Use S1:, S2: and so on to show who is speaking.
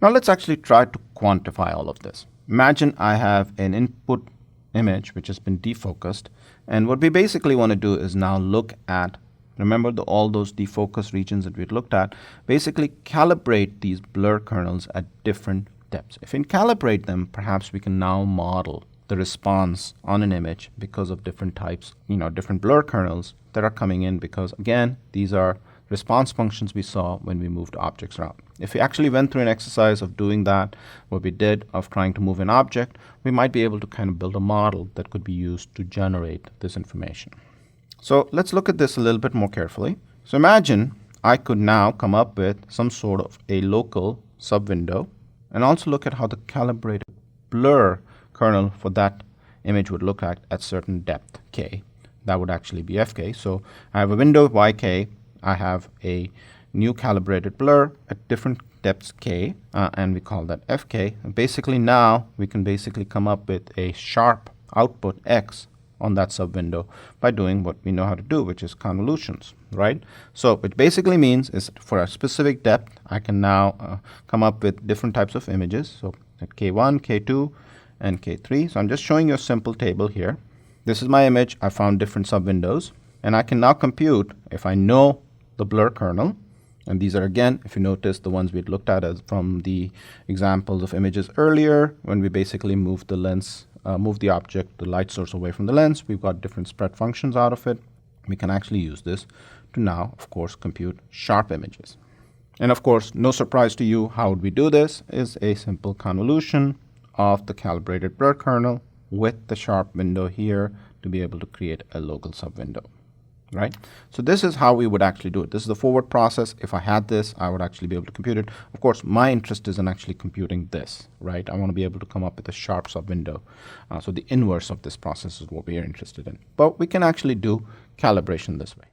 S1: Now let's actually try to quantify all of this. Imagine I have an input image which has been defocused, and what we basically want to do is now look at, remember all those defocus regions that we looked at, basically calibrate these blur kernels at different depths. If we calibrate them, perhaps we can now model the response on an image because of different types, different blur kernels that are coming in, because again, these are response functions we saw when we moved objects around. If we actually went through an exercise of doing that, what we did of trying to move an object, we might be able to kind of build a model that could be used to generate this information. So let's look at this a little bit more carefully. So imagine I could now come up with some sort of a local sub-window and also look at how the calibrated blur kernel for that image would look at certain depth k. That would actually be fk. So I have a window yk. I have a new calibrated blur at different depths k, and we call that fk. And basically now we can basically come up with a sharp output x on that sub window by doing what we know how to do, which is convolutions, right? So it basically means is for a specific depth, I can now come up with different types of images. So at k1, k2, and k3. So I'm just showing you a simple table here. This is my image. I found different sub windows, and I can now compute, if I know the blur kernel, and these are again, if you notice, the ones we had looked at as from the examples of images earlier, when we basically moved the lens, moved the object, the light source away from the lens. We've got different spread functions out of it. We can actually use this to now, of course, compute sharp images. And of course, no surprise to you, how would we do this? Is a simple convolution of the calibrated blur kernel with the sharp window here to be able to create a local sub window. Right? So this is how we would actually do it. This is the forward process. If I had this, I would actually be able to compute it. Of course, my interest is in actually computing this, right? I want to be able to come up with a sharp sub window. So the inverse of this process is what we are interested in. But we can actually do calibration this way.